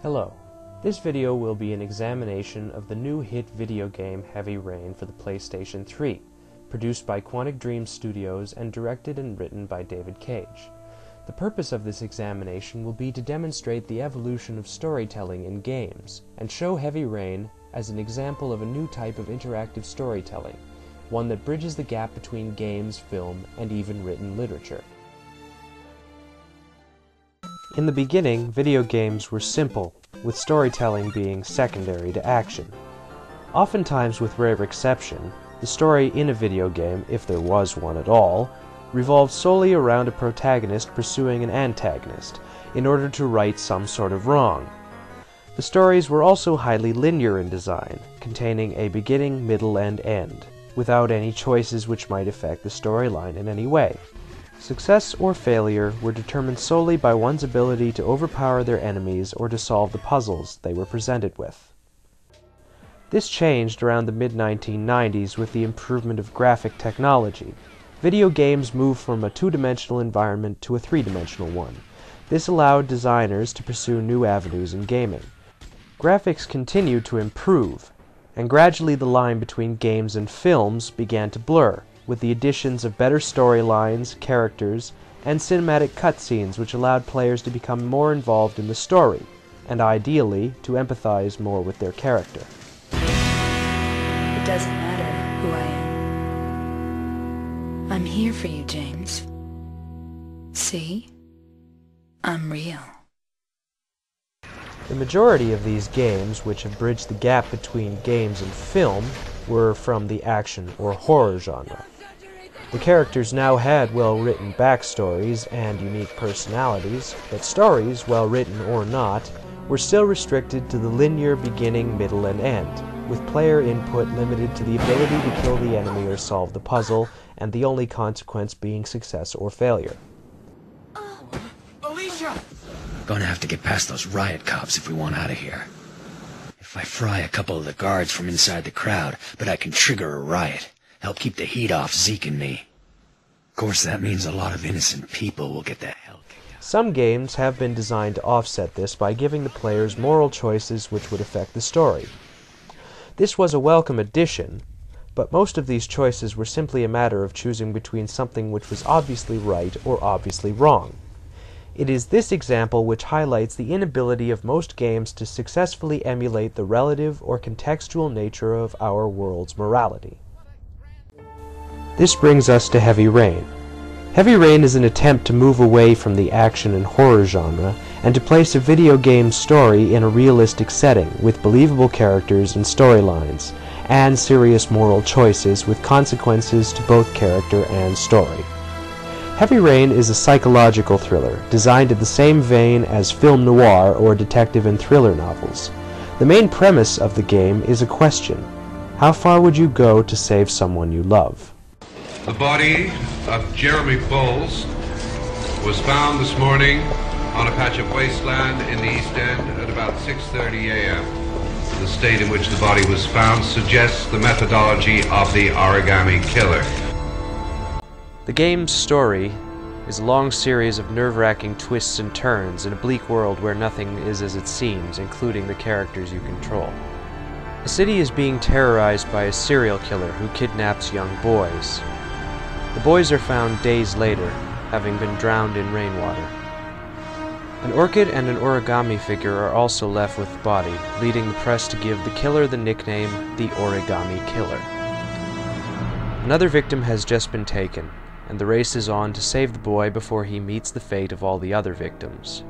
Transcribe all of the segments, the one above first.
Hello. This video will be an examination of the new hit video game Heavy Rain for the PlayStation 3, produced by Quantic Dream Studios and directed and written by David Cage. The purpose of this examination will be to demonstrate the evolution of storytelling in games, and show Heavy Rain as an example of a new type of interactive storytelling, one that bridges the gap between games, film, and even written literature. In the beginning, video games were simple, with storytelling being secondary to action. Oftentimes, with rare exception, the story in a video game, if there was one at all, revolved solely around a protagonist pursuing an antagonist, in order to right some sort of wrong. The stories were also highly linear in design, containing a beginning, middle, and end, without any choices which might affect the storyline in any way. Success or failure were determined solely by one's ability to overpower their enemies or to solve the puzzles they were presented with. This changed around the mid-1990s with the improvement of graphic technology. Video games moved from a two-dimensional environment to a three-dimensional one. This allowed designers to pursue new avenues in gaming. Graphics continued to improve, and gradually the line between games and films began to blur, with the additions of better storylines, characters, and cinematic cutscenes which allowed players to become more involved in the story, and ideally, to empathize more with their character. It doesn't matter who I am. I'm here for you, James. See? I'm real. The majority of these games, which have bridged the gap between games and film, were from the action or horror genre. The characters now had well-written backstories and unique personalities, but stories, well-written or not, were still restricted to the linear beginning, middle, and end, with player input limited to the ability to kill the enemy or solve the puzzle, and the only consequence being success or failure. Alicia! Gonna have to get past those riot cops if we want out of here. If I fry a couple of the guards from inside the crowd, but I can trigger a riot. Help keep the heat off Zeke and me. Of course, that means a lot of innocent people will get the hell kicked out. Some games have been designed to offset this by giving the players moral choices which would affect the story. This was a welcome addition, but most of these choices were simply a matter of choosing between something which was obviously right or obviously wrong. It is this example which highlights the inability of most games to successfully emulate the relative or contextual nature of our world's morality. This brings us to Heavy Rain. Heavy Rain is an attempt to move away from the action and horror genre and to place a video game story in a realistic setting with believable characters and storylines, and serious moral choices with consequences to both character and story. Heavy Rain is a psychological thriller designed in the same vein as film noir or detective and thriller novels. The main premise of the game is a question: how far would you go to save someone you love? The body of Jeremy Bowles was found this morning on a patch of wasteland in the East End at about 6:30 a.m. The state in which the body was found suggests the methodology of the origami killer. The game's story is a long series of nerve-wracking twists and turns in a bleak world where nothing is as it seems, including the characters you control. A city is being terrorized by a serial killer who kidnaps young boys. The boys are found days later, having been drowned in rainwater. An orchid and an origami figure are also left with the body, leading the press to give the killer the nickname the Origami Killer. Another victim has just been taken, and the race is on to save the boy before he meets the fate of all the other victims.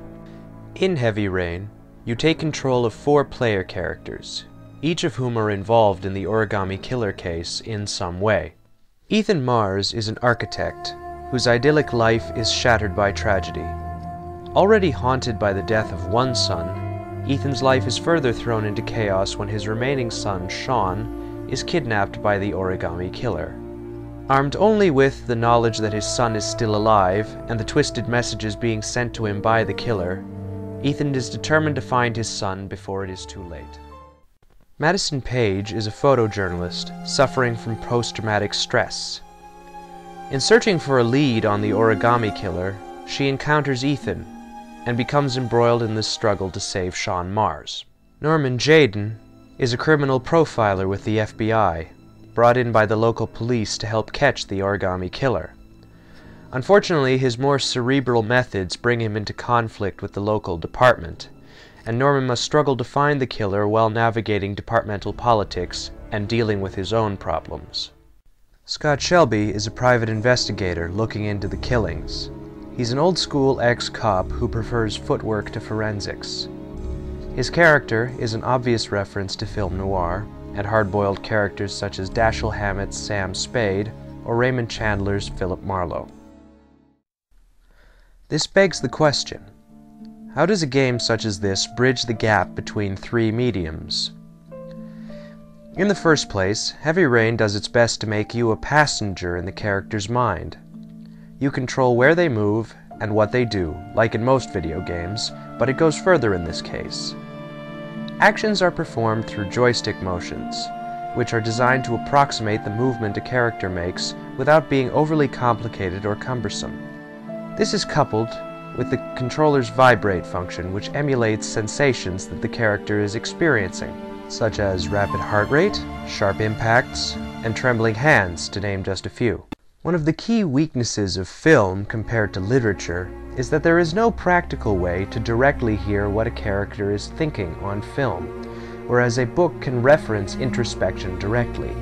In Heavy Rain, you take control of 4 player characters, each of whom are involved in the Origami Killer case in some way. Ethan Mars is an architect, whose idyllic life is shattered by tragedy. Already haunted by the death of one son, Ethan's life is further thrown into chaos when his remaining son, Sean, is kidnapped by the Origami Killer. Armed only with the knowledge that his son is still alive, and the twisted messages being sent to him by the killer, Ethan is determined to find his son before it is too late. Madison Page is a photojournalist suffering from post-traumatic stress. In searching for a lead on the Origami Killer, she encounters Ethan, and becomes embroiled in this struggle to save Shaun Mars. Norman Jayden is a criminal profiler with the FBI, brought in by the local police to help catch the Origami Killer. Unfortunately, his more cerebral methods bring him into conflict with the local department, and Norman must struggle to find the killer while navigating departmental politics and dealing with his own problems. Scott Shelby is a private investigator looking into the killings. He's an old-school ex-cop who prefers footwork to forensics. His character is an obvious reference to film noir, and hard-boiled characters such as Dashiell Hammett's Sam Spade or Raymond Chandler's Philip Marlowe. This begs the question, how does a game such as this bridge the gap between three mediums? In the first place, Heavy Rain does its best to make you a passenger in the character's mind. You control where they move and what they do, like in most video games, but it goes further in this case. Actions are performed through joystick motions, which are designed to approximate the movement a character makes without being overly complicated or cumbersome. This is coupled with the controller's vibrate function, which emulates sensations that the character is experiencing, such as rapid heart rate, sharp impacts, and trembling hands, to name just a few. One of the key weaknesses of film compared to literature is that there is no practical way to directly hear what a character is thinking on film, whereas a book can reference introspection directly.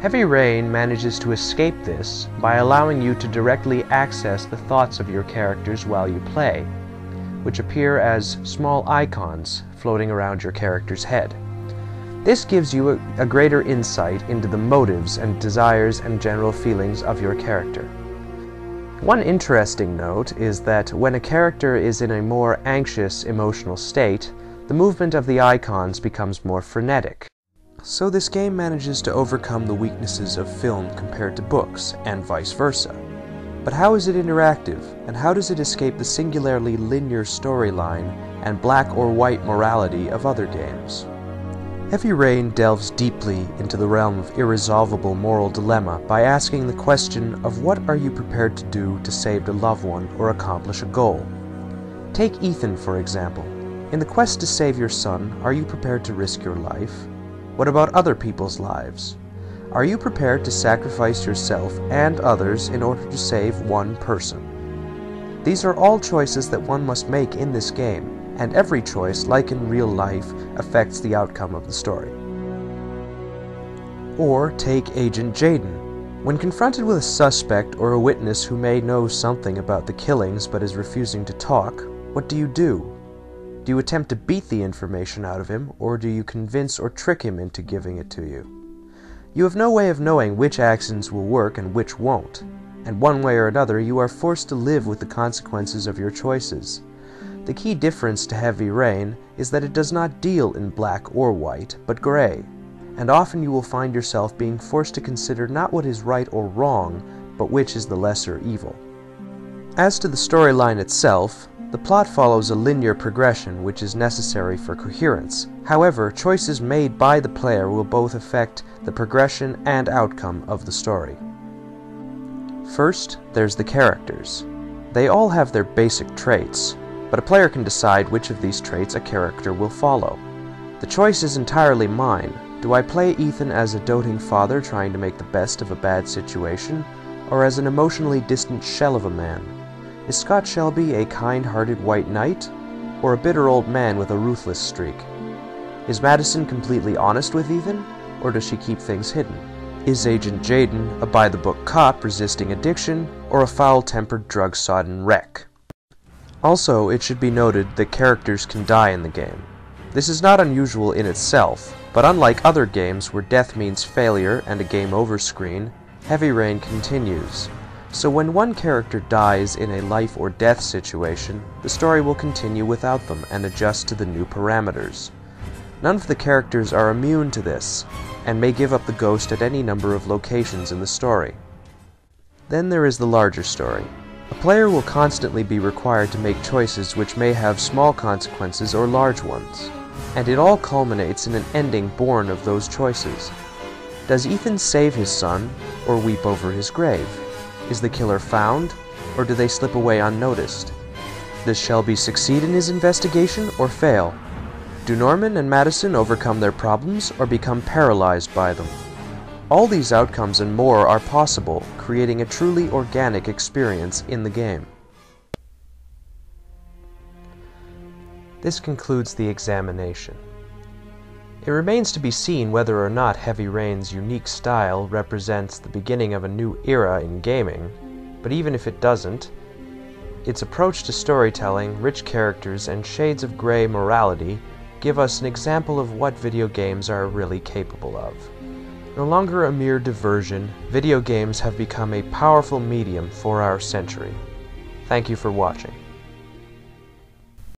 Heavy Rain manages to escape this by allowing you to directly access the thoughts of your characters while you play, which appear as small icons floating around your character's head. This gives you a greater insight into the motives and desires and general feelings of your character. One interesting note is that when a character is in a more anxious emotional state, the movement of the icons becomes more frenetic. So this game manages to overcome the weaknesses of film compared to books, and vice versa. But how is it interactive, and how does it escape the singularly linear storyline and black or white morality of other games? Heavy Rain delves deeply into the realm of irresolvable moral dilemma by asking the question of what are you prepared to do to save a loved one or accomplish a goal. Take Ethan, for example. In the quest to save your son, are you prepared to risk your life? What about other people's lives? Are you prepared to sacrifice yourself and others in order to save one person? These are all choices that one must make in this game, and every choice, like in real life, affects the outcome of the story. Or take Agent Jayden. When confronted with a suspect or a witness who may know something about the killings but is refusing to talk, what do? Do you attempt to beat the information out of him, or do you convince or trick him into giving it to you? You have no way of knowing which actions will work and which won't, and one way or another you are forced to live with the consequences of your choices. The key difference to Heavy Rain is that it does not deal in black or white, but gray, and often you will find yourself being forced to consider not what is right or wrong, but which is the lesser evil. As to the storyline itself, the plot follows a linear progression which is necessary for coherence. However, choices made by the player will both affect the progression and outcome of the story. First, there's the characters. They all have their basic traits, but a player can decide which of these traits a character will follow. The choice is entirely mine. Do I play Ethan as a doting father trying to make the best of a bad situation, or as an emotionally distant shell of a man? Is Scott Shelby a kind-hearted white knight, or a bitter old man with a ruthless streak? Is Madison completely honest with Ethan, or does she keep things hidden? Is Agent Jayden a by-the-book cop resisting addiction, or a foul-tempered, drug-sodden wreck? Also, it should be noted that characters can die in the game. This is not unusual in itself, but unlike other games where death means failure and a game over screen, Heavy Rain continues. So when one character dies in a life or death situation, the story will continue without them and adjust to the new parameters. None of the characters are immune to this, and may give up the ghost at any number of locations in the story. Then there is the larger story. A player will constantly be required to make choices which may have small consequences or large ones, and it all culminates in an ending born of those choices. Does Ethan save his son, or weep over his grave? Is the killer found, or do they slip away unnoticed? Does Shelby succeed in his investigation or fail? Do Norman and Madison overcome their problems or become paralyzed by them? All these outcomes and more are possible, creating a truly organic experience in the game. This concludes the examination. It remains to be seen whether or not Heavy Rain's unique style represents the beginning of a new era in gaming, but even if it doesn't, its approach to storytelling, rich characters, and shades of gray morality give us an example of what video games are really capable of. No longer a mere diversion, video games have become a powerful medium for our century. Thank you for watching.